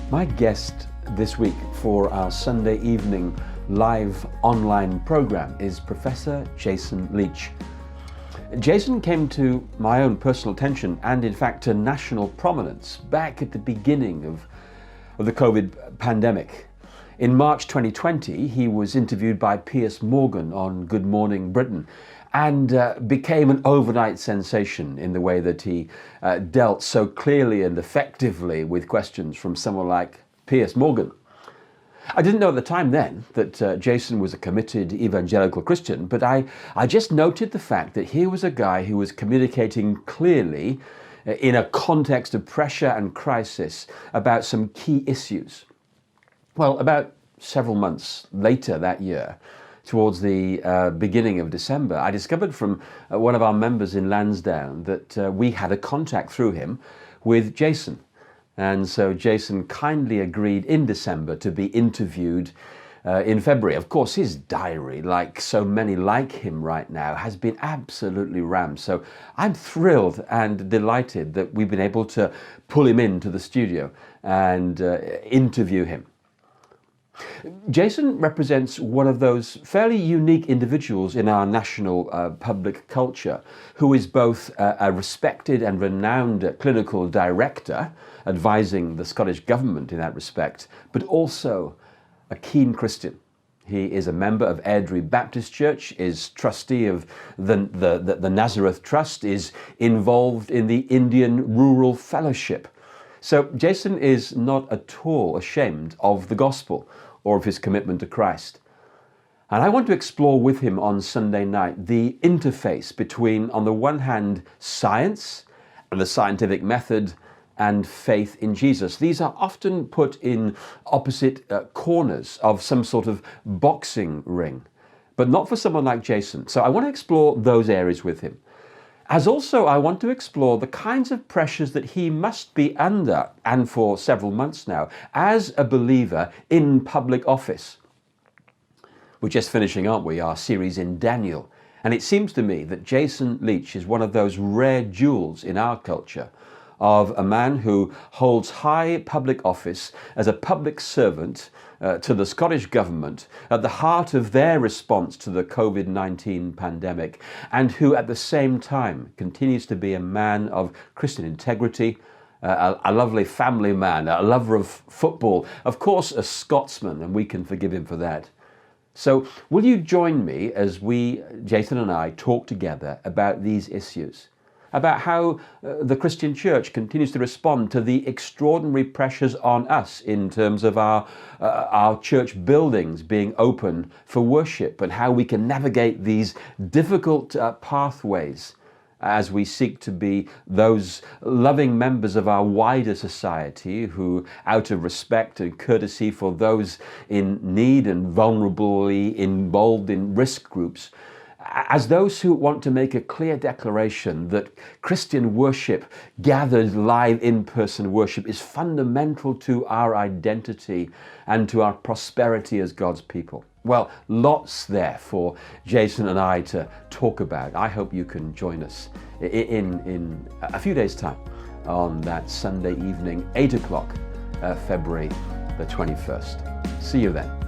My guest this week for our Sunday evening live online program is Professor Jason Leitch. Jason came to my own personal attention and in fact to national prominence back at the beginning of the COVID pandemic. In March 2020, he was interviewed by Piers Morgan on Good Morning Britain and became an overnight sensation in the way that he dealt so clearly and effectively with questions from someone like Piers Morgan. I didn't know at the time then that Jason was a committed evangelical Christian, but I just noted the fact that here was a guy who was communicating clearly in a context of pressure and crisis about some key issues. Well, about several months later that year, towards the beginning of December, I discovered from one of our members in Lansdowne that we had a contact through him with Jason. And so Jason kindly agreed in December to be interviewed in February. Of course, his diary, like so many like him right now, has been absolutely rammed. So I'm thrilled and delighted that we've been able to pull him into the studio and interview him. Jason represents one of those fairly unique individuals in our national public culture who is both a respected and renowned clinical director, advising the Scottish Government in that respect, but also a keen Christian. He is a member of Airdrie Baptist Church, is trustee of the Nazareth Trust, is involved in the Indian Rural Fellowship. So Jason is not at all ashamed of the gospel or of his commitment to Christ. And I want to explore with him on Sunday night the interface between, on the one hand, science and the scientific method and faith in Jesus. These are often put in opposite corners of some sort of boxing ring, but not for someone like Jason. So I want to explore those areas with him. As also, I want to explore the kinds of pressures that he must be under, and for several months now, as a believer in public office. We're just finishing, aren't we, our series in Daniel. And it seems to me that Jason Leitch is one of those rare jewels in our culture of a man who holds high public office as a public servant to the Scottish Government at the heart of their response to the COVID-19 pandemic, and who at the same time continues to be a man of Christian integrity, a lovely family man, a lover of football, of course a Scotsman, and we can forgive him for that. So will you join me as we, Jason and I, talk together about these issues? About how the Christian church continues to respond to the extraordinary pressures on us in terms of our church buildings being open for worship, and how we can navigate these difficult pathways as we seek to be those loving members of our wider society who, out of respect and courtesy for those in need and vulnerably involved in risk groups, as those who want to make a clear declaration that Christian worship, gathered live in-person worship, is fundamental to our identity and to our prosperity as God's people. Well, lots there for Jason and I to talk about. I hope you can join us in a few days' time on that Sunday evening, 8 o'clock, February the 21st. See you then.